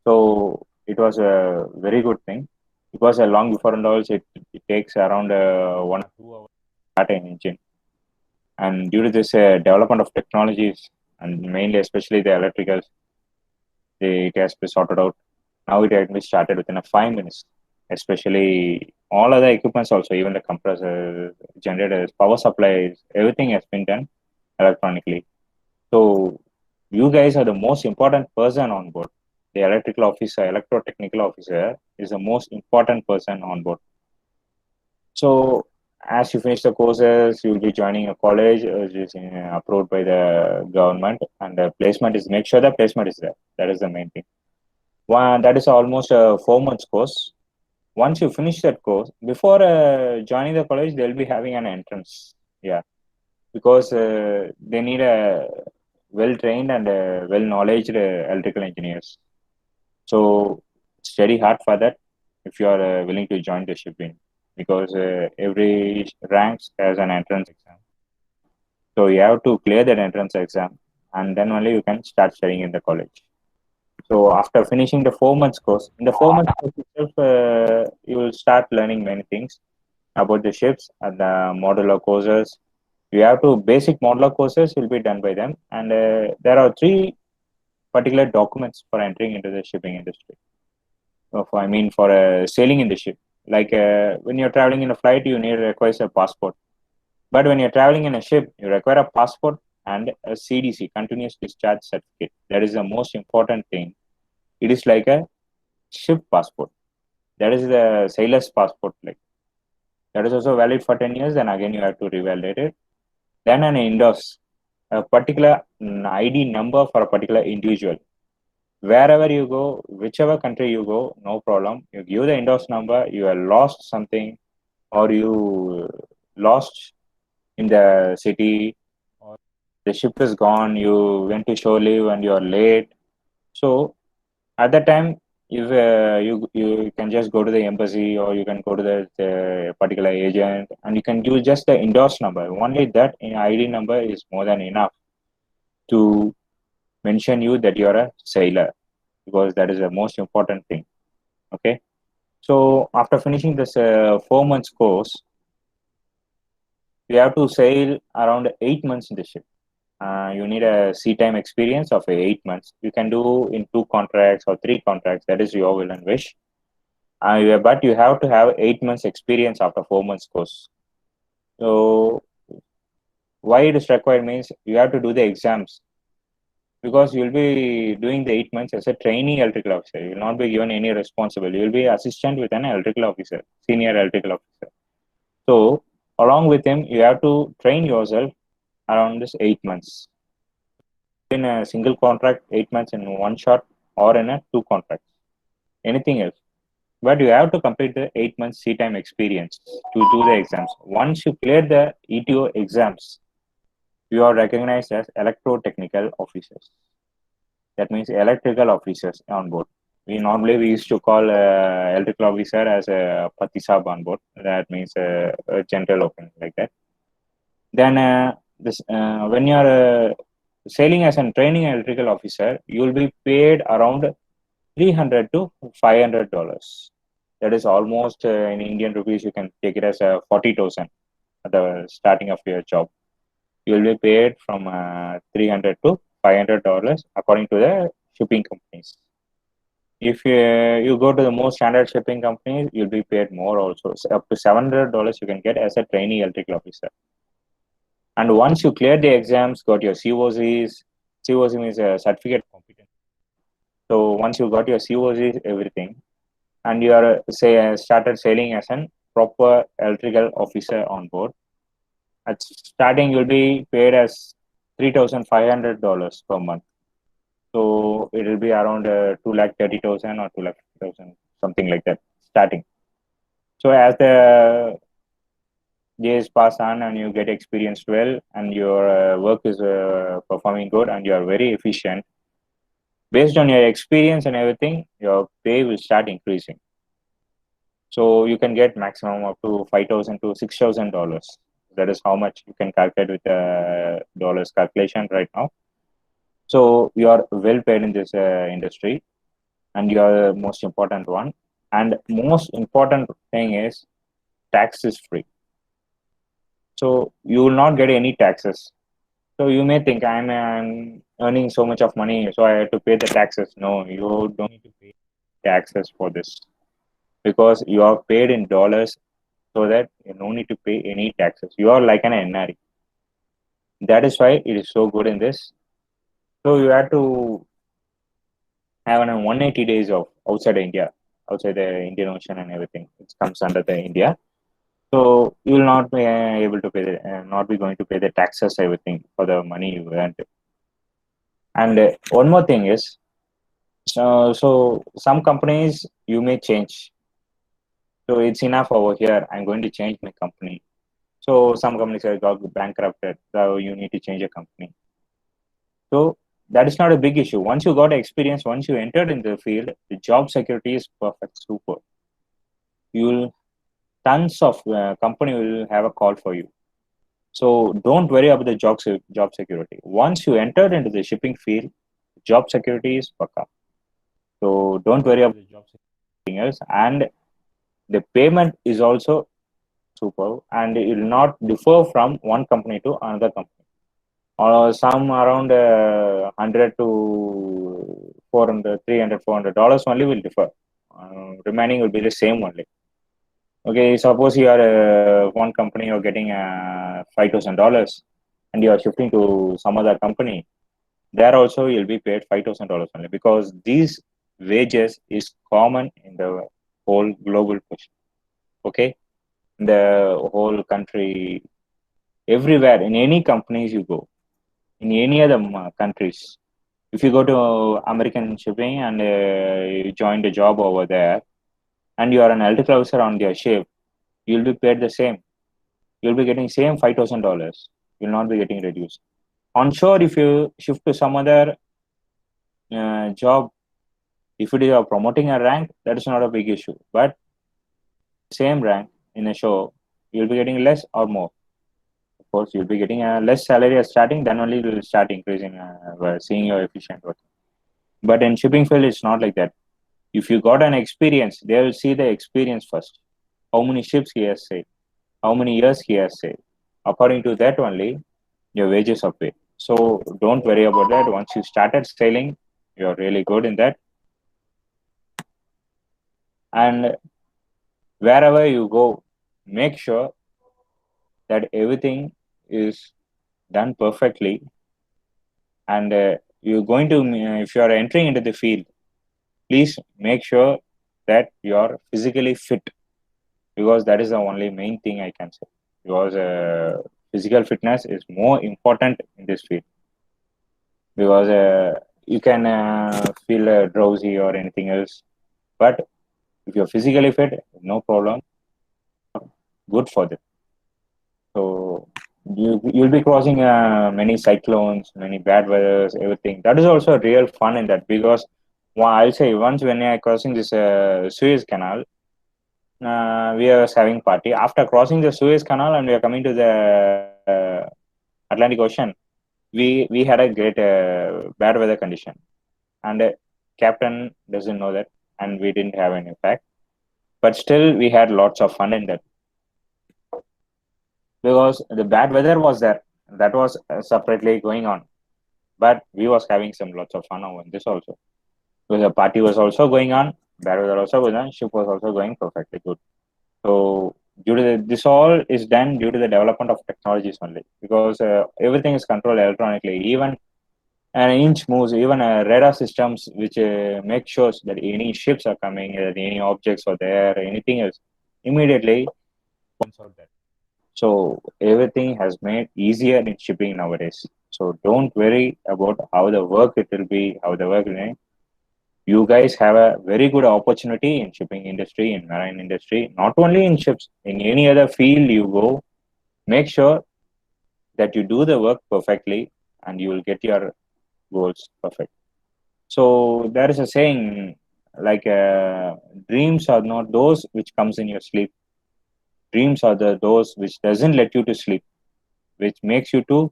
So it was a very good thing, because long before and all, it takes around 1 or 2 hours to start an engine. And due to this development of technologies, and mainly especially the electricals, it has been sorted out. Now it has been started within 5 minutes. Especially all other equipments also, even the compressors, generators, power supplies, everything has been done electronically. So you guys are the most important person on board. The electrical officer, electrotechnical officer is the most important person on board. So as you finish the courses, you will be joining a college which is approved by the government, and the placement is, make sure the placement is there. That is the main thing. That is almost a 4 months course. Once you finish that course, before joining the college, they'll be having an entrance. Yeah, because they need a well trained and well knowledge electrical engineers. So it's very hard for that if you are willing to join the shipping, because every ranks has an entrance exam. So you have to clear that entrance exam, and then only you can start studying in the college. So after finishing the 4 months course, in the 4 months course itself, you will start learning many things about the ships and the modular courses. You have to basic modular courses will be done by them, and there are 3 particular documents for entering into the shipping industry. I mean, for sailing in the ship. Like when you're traveling in a flight, you need requires a passport. But when you're traveling in a ship, you require a passport and a CDC, continuous discharge certificate. That is the most important thing. It is like a ship passport. That is the sailor's passport. Like that is also valid for 10 years. Then again, you have to revalidate it. Then an endorse, a particular ID number for a particular individual. Wherever you go, whichever country you go, no problem. You give the endorse number. You have lost something, or you lost in the city, or the ship is gone. You went to shore leave and you are late. So at that time, if you can just go to the embassy, or you can go to the particular agent, and you can use just the endorse number. Only that ID number is more than enough to mention you that you're a sailor, because that is the most important thing. Okay. So after finishing this 4 months course, you have to sail around 8 months in the ship. You need a sea time experience of 8 months. You can do in 2 contracts or 3 contracts. That is your will and wish. But you have to have 8 months experience after 4 months course. So why it is required means you have to do the exams, because you will be doing the 8 months as a trainee electrical officer. You will not be given any responsibility. You will be assistant with an electrical officer, senior electrical officer. So along with him, you have to train yourself around this 8 months. In a single contract, 8 months in one shot, or in a 2 contracts, anything else. But you have to complete the 8 months sea time experience to do the exams. Once you clear the ETO exams, you are recognized as electrotechnical officers. That means electrical officers on board. We used to call electrical officer as a patisab on board. That means a general opinion like that. Then when you are sailing as a training electrical officer, you will be paid around $300 to $500. That is almost in Indian rupees. You can take it as 40,000 at the starting of your job. You will be paid from $300 to $500 according to the shipping companies. If you go to the most standard shipping companies, you'll be paid more also. So up to $700 you can get as a trainee electrical officer. And once you clear the exams, got your COCs, COC means a certificate of competence. So once you got your COCs, everything, and you are started sailing as an proper electrical officer on board, at starting you'll be paid as $3,500 per month. So it will be around 2,30,000 or 2,50,000, something like that, starting. So as the years pass on and you get experienced well, and your work is performing good, and you are very efficient, based on your experience and everything, your pay will start increasing. So you can get maximum up to $5,000 to $6,000. That is how much you can calculate with dollars calculation right now. So you are well paid in this industry, and you are the most important one. And most important thing is tax is free. So you will not get any taxes. So you may think I'm earning so much of money, so I have to pay the taxes. No, you don't need to pay taxes for this, because you are paid in dollars, so that you don't need to pay any taxes. You are like an NRE. That is why it is so good in this. So you have to have an 180 days of outside India, outside the Indian Ocean and everything. It comes under the India. So you will not be able to pay not be going to pay the taxes, everything for the money you earned. And one more thing is, so some companies you may change. So it's enough over here. I'm going to change my company. So some companies have got bankrupted. So you need to change your company. So that is not a big issue. Once you got experience, once you entered in the field, the job security is perfect, super. You'll tons of company will have a call for you. So don't worry about the job security. Once you entered into the shipping field, job security is pakka. So don't worry about the job security else. And the payment is also super, and it will not differ from one company to another company. Or some around 100 to 400, 300, $400 only will differ. Remaining will be the same only. Okay, suppose you are one company, you're getting $5,000, and you are shifting to some other company. There also you'll be paid $5,000 only, because these wages is common in the whole global push. Okay, in the whole country, everywhere, in any companies you go, in any other countries, if you go to American shipping and you join the job over there, and you are an electrical officer on their ship, you'll be paid the same. You'll be getting same $5,000. You'll not be getting reduced. On shore, if you shift to some other job, if it is promoting a rank, that is not a big issue. But same rank in a show, you'll be getting less or more. course, you'll be getting a less salary at starting, then only it will start increasing, seeing your efficient work. But in shipping field, it's not like that. If you got an experience, they will see the experience first. How many ships he has sailed, how many years he has sailed. According to that only, your wages are paid. So don't worry about that. Once you started sailing, you're really good in that. And wherever you go, make sure that everything is done perfectly. And you're going to, if you are entering into the field, please make sure that you are physically fit, because that is the only main thing I can say. Because physical fitness is more important in this field. Because you can feel drowsy or anything else, but if you're physically fit, no problem, good for them. So you'll be crossing many cyclones, many bad weathers, everything. That is also real fun in that, because I'll say once when I crossing this Suez Canal, we are having party. After crossing the Suez Canal and we are coming to the Atlantic Ocean, we had a great bad weather condition, and captain doesn't know that, and we didn't have any impact. But still, we had lots of fun in that, because the bad weather was there. That was separately going on, but we was having some lots of fun over this also. Because the party was also going on, bad weather also going on, ship was also going perfectly good. So due to this all is done due to the development of technologies only, because everything is controlled electronically. Even an inch moves, even radar systems which make sure that any ships are coming, any objects are there, anything else, immediately points out that. So everything has made easier in shipping nowadays. So don't worry about how the work it will be, how the work will be. You guys have a very good opportunity in shipping industry, in marine industry, not only in ships, in any other field you go. Make sure that you do the work perfectly and you will get your goals perfect. So there is a saying like dreams are not those which comes in your sleep. Dreams are those which doesn't let you to sleep, which makes you to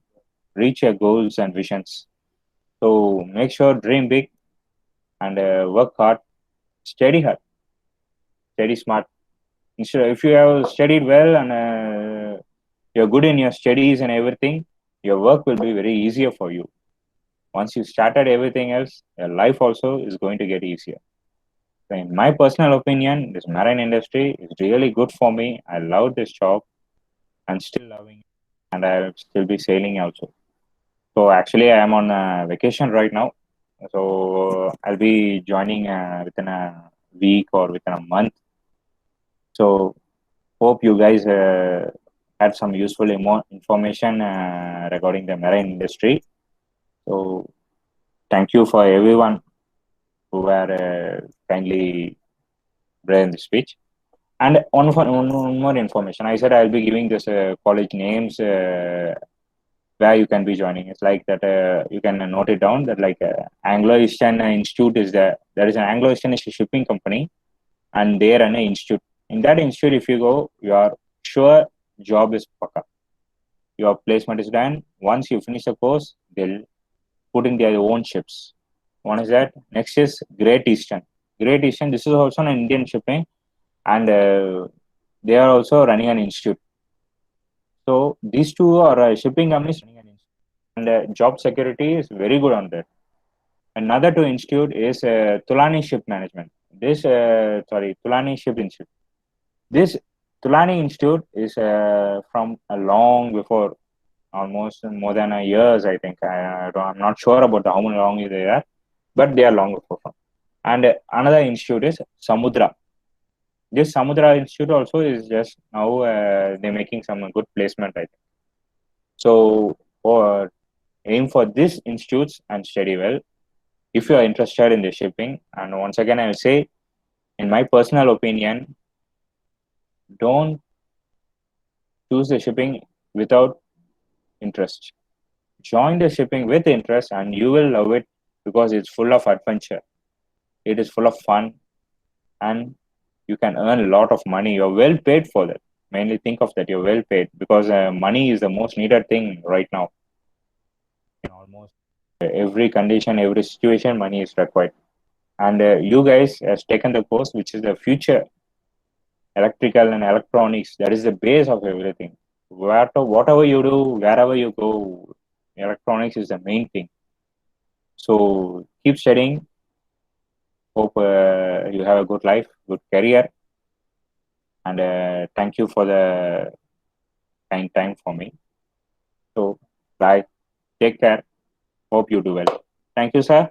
reach your goals and visions. So make sure dream big and work hard, hard, steady smart. Instead, if you have studied well and you're good in your studies and everything, your work will be very easier for you. Once you started everything else, your life also is going to get easier. So in my personal opinion, this marine industry is really good for me. I love this job and still loving it, and I'll still be sailing also. So actually, I am on vacation right now. So I'll be joining within a week or within a month. So hope you guys had some useful information regarding the marine industry. So thank you for everyone who were kindly read in the speech. And one more information. I said I'll be giving this college names where you can be joining. It's like that you can note it down that like Anglo-Eastern Institute is there. There is an Anglo-Eastern shipping company, and they run an institute. In that institute, if you go, you are sure job is paka. Your placement is done. Once you finish the course, they'll put in their own ships. One is that. Next is Great Eastern. Great Eastern, this is also an Indian shipping, and they are also running an institute. So these two are shipping companies running an institute, and job security is very good on that. Another two institute is Tulani Ship Management. Tulani Ship Institute. This Tulani Institute is from a long before, almost more than a years, I think. I'm not sure about how long they are, but they are long before. And another institute is Samudra. This Samudra Institute also is just now they're making some good placement, I think. So aim for these institutes and study well if you are interested in the shipping. And once again, I will say, in my personal opinion, don't choose the shipping without interest. Join the shipping with interest and you will love it, because it's full of adventure. It is full of fun and you can earn a lot of money. You're well paid for that. mainly think of that you're well paid, because money is the most needed thing right now. In almost every condition, every situation, money is required. And you guys has taken the course, which is the future electrical and electronics. That is the base of everything. Whatever you do, wherever you go, electronics is the main thing. So keep studying. Hope you have a good life, good career, and thank you for the kind time for me. So bye. Take care. Hope you do well. Thank you, sir.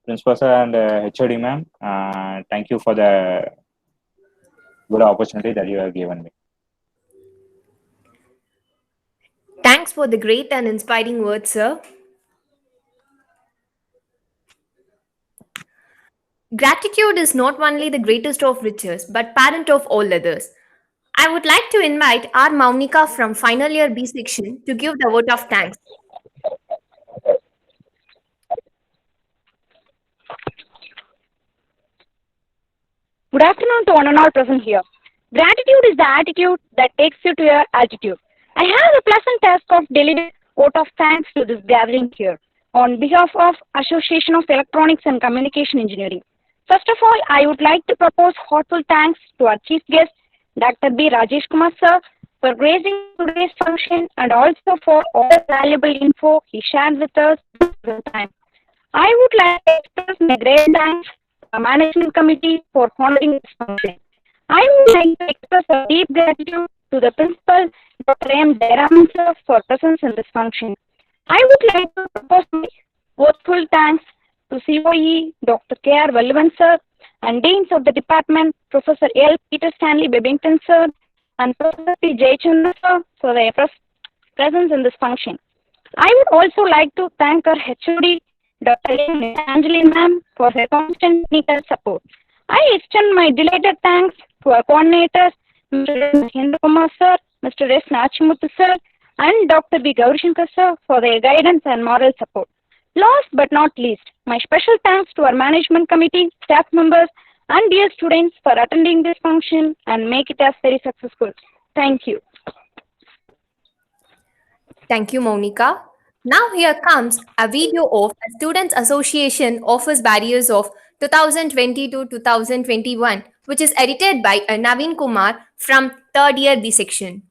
Principal sir and HOD ma'am. Thank you for the good opportunity that you have given me. Thanks for the great and inspiring words, sir. Gratitude is not only the greatest of riches, but parent of all others. I would like to invite our Maunika from final year B section to give the vote of thanks. Good afternoon to one and all present here. Gratitude is the attitude that takes you to your altitude. I have the pleasant task of delivering vote of thanks to this gathering here on behalf of Association of Electronics and Communication Engineering. First of all, I would like to propose heartful thanks to our chief guest, Dr. B. Rajesh Kumar sir, for gracing today's function and also for all the valuable info he shared with us this time. I would like to express my great thanks to the management committee for honoring this function. I would like to express a deep gratitude to the principal, Dr. M. Jayaraman sir, for presence in this function. I would like to propose my worthful thanks to COE, Dr. K.R. Vallavan sir, and Deans of the Department, Professor L. Peter Stanley Bebington sir, and Professor P. Jayachandra sir for their presence in this function. I would also like to thank our HOD, Dr. Angeline ma'am, for her constant technical support. I extend my delighted thanks to our coordinators, Mr. S. Mahendra Kumar sir, Mr. S. Nachimuthu sir, and Dr. B. Gaurishankar sir for their guidance and moral support. Last but not least, my special thanks to our management committee, staff members, and dear students for attending this function and make it as very successful. Thank you. Thank you, Monica. Now here comes a video of a Students Association Office Barriers of 2020 to 2021, which is edited by Naveen Kumar from third year B section.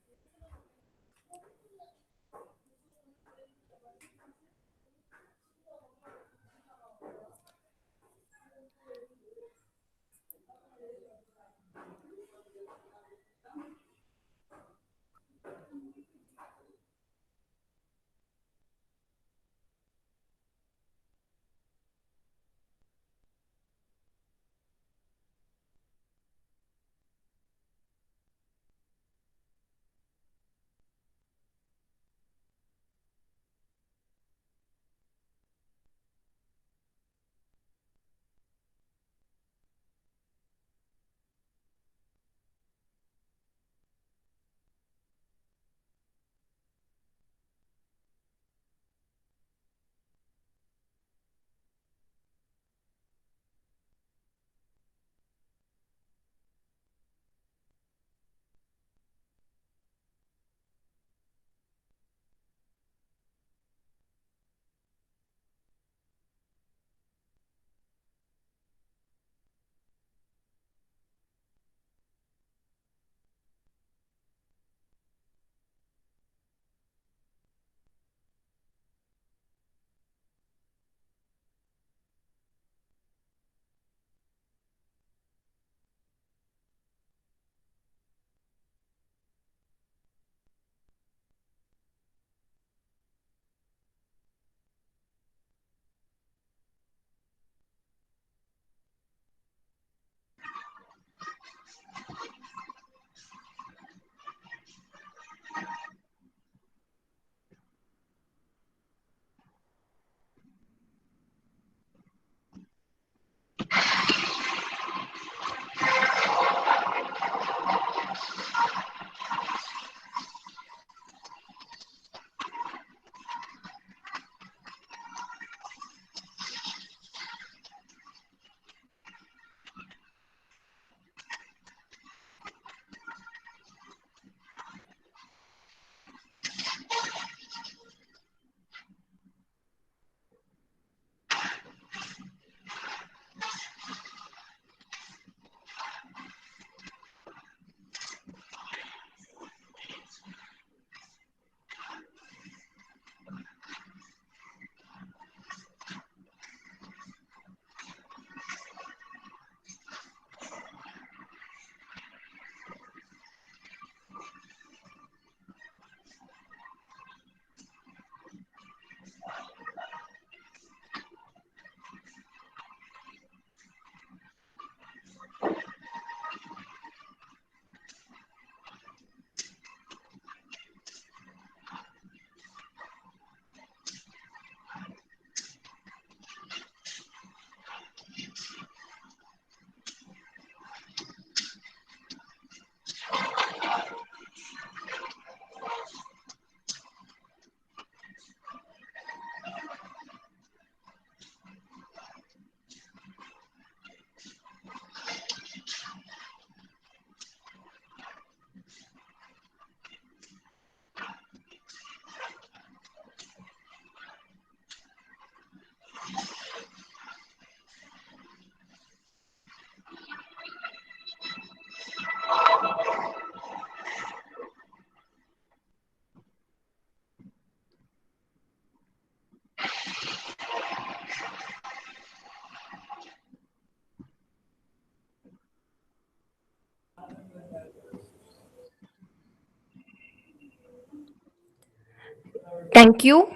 Thank you.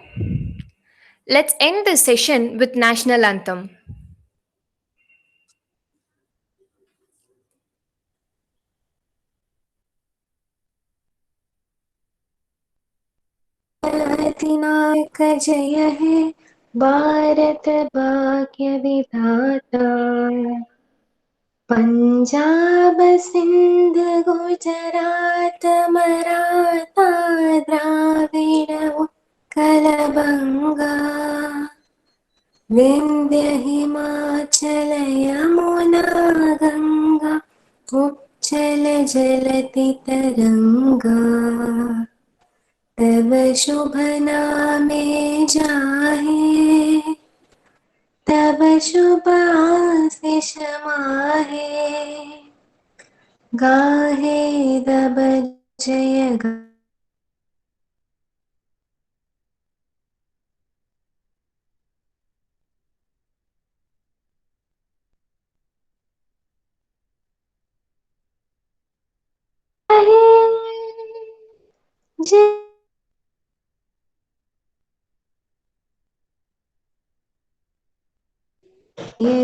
Let's end this session with national anthem. अधिनायक जय हे भारत भाग्य विधाता पंजाब सिंध गुजरात मराठा द्राविड उत्कल बंगा विंध्य हिमाचल यमुना गंगा उच्चल जलति तरंगा तव शुभ नामे जाहे तव शुभ आशीष माहे गाहे तब जय गाहे जय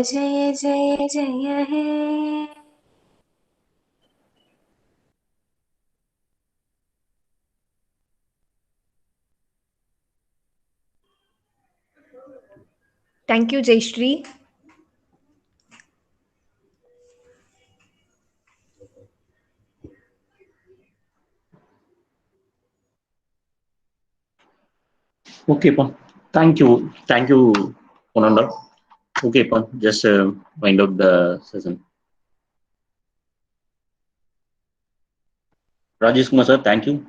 जय जय जय हे Thank you, Jayashree. Okay, pa. Thank you. Thank you, Ponanda. Okay, pa. Just wind up the session. Rajesh Kumar sir, thank you.